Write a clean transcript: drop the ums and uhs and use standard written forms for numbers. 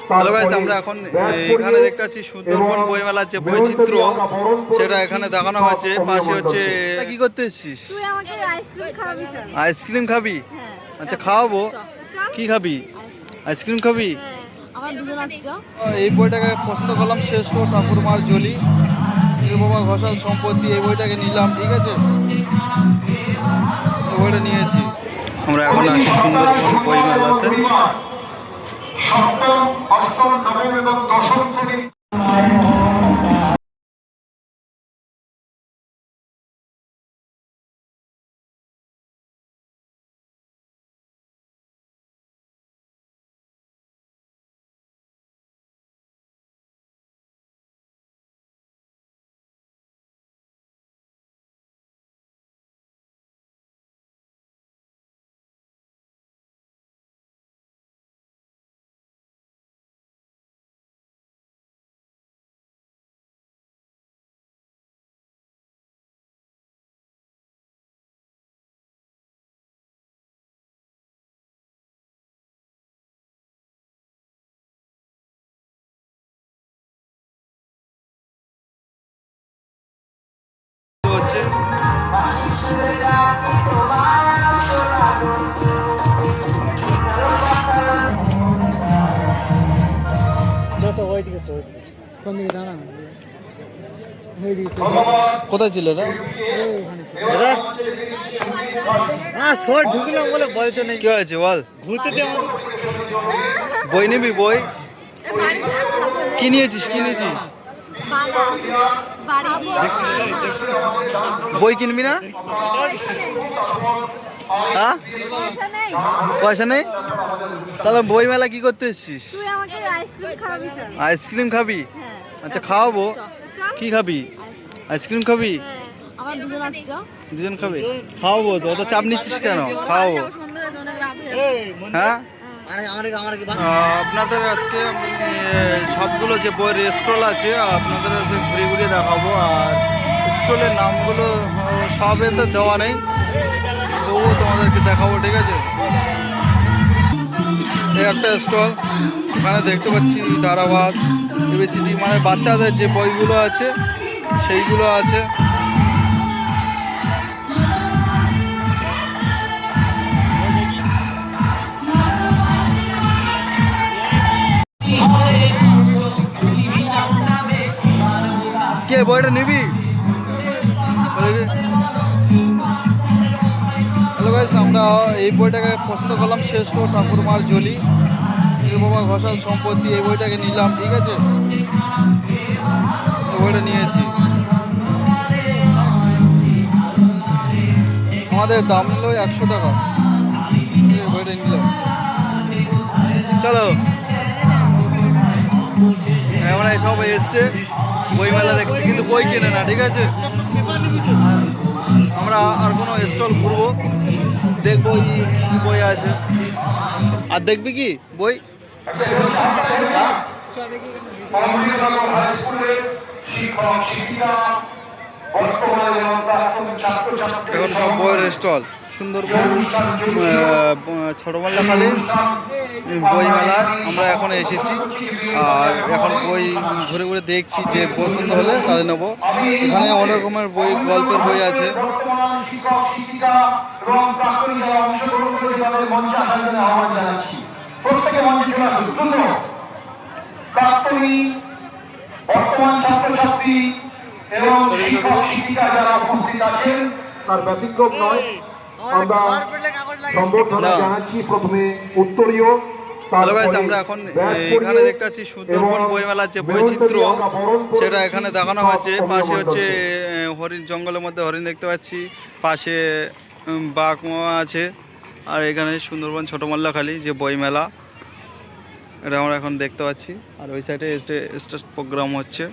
Hello guys, আমরা এখন এখানে দেখতে পাচ্ছি সুন্দরবন বইমেলার যে বৈচিত্র্য সেটা এখানে দেখানো হয়েছে। পাশে হচ্ছে কি করতে এসেছিস? আইসক্রিম খাবি? আচ্ছা খাওয়াবো। কি খাবি? আইসক্রিম খাবি? এই বইটাকে পছন্দ করলাম, শ্রেষ্ঠ ঠাকুরমার ঝুলি বাবা ঘোষাল সম্পত্তি। এই বইটাকে নিলাম, ঠিক আছে, বইটা নিয়েছি। আমরা এখন আছি সুন্দরবন বইমেলাতে। সপ্তম, অষ্টম, নবম এবং দশম শ্রেণী হচ্ছে কোথায় ছিল রে? ঢুকলাম বলে বয়স নেই। কি হয়েছে বল? ঘুরতে বই নিবি? বই কি নিয়েছিস? কি নিয়েছিস? বই কিনবি না? হ্যাঁ, পয়সা নেই? তাহলে বই মেলা কি করতে এসেছিস? আইসক্রিম খাবি? আচ্ছা খাওয়াবো। কি খাবি? আইসক্রিম খাবি? দুজন খাবি? খাওয়াবো তো, অত চাপ নিচ্ছিস কেন? খাওয়াবো। হ্যাঁ, আপনাদের আজকে সবগুলো যে বইয়ের স্টল আছে আপনাদের কাছে ঘুরে ঘুরে দেখাবো। আর স্টলের নামগুলো সব এতে দেওয়া নেই, তবুও তোমাদেরকে দেখাবো, ঠিক আছে। এই একটা স্টল, এখানে দেখতে পাচ্ছি ধারাবাদ, এবিসিডি, মানে বাচ্চাদের যে বইগুলো আছে সেইগুলো আছে। কে বইটা নিবি? হ্যালো গাইস, আমরা এই বইটাকে পছন্দ করলাম, শ্রেষ্ঠ ঠাকুরমার ঝুলি বাবা ঘোষাল সম্পত্তি। এই বইটাকে নিলাম, ঠিক আছে, বইটা নিয়েছি। আমাদের দাম নিল 100 টাকা, বইটা নিলাম। চলো, আমরা সব এসছে বইমেলা দেখতে, কিন্তু বই কেনে না, ঠিক আছে। আমরা আর কোনো স্টল ঘুরবো, দেখবো কি বই আছে। আর দেখবি কি বই? এখন সব বইয়ের স্টল সুন্দরবন ছোটমল্লাখালী বইমেলায় আমরা এখন এসেছি। আর এখন বই ঘুরে ঘুরে দেখছি, যে পছন্দ হলে তাদের নেবো। এখানে অনেক রকমের বই, গল্পের বই আছে। বর্তমান ছাত্রছাত্রী এবং শিক্ষক শিক্ষিকা যারা উপস্থিত আছেন তার ব্যতিক্রম নয়। আমরা সম্বর্ধনা জানাচ্ছি প্রথমে উত্তরীয়। হ্যালো গাইস, আমরা এখন এখানে দেখতে পাচ্ছি সুন্দরবন বইমেলার যে বৈচিত্র্য সেটা এখানে দেখানো হয়েছে। পাশে হচ্ছে হরিণ, জঙ্গলের মধ্যে হরিণ দেখতে পাচ্ছি, পাশে বাঘ আছে। আর এখানে সুন্দরবন ছোটমল্লাখালী যে বইমেলা, এটা আমরা এখন দেখতে পাচ্ছি। আর ওই সাইডে স্টেজ প্রোগ্রাম হচ্ছে।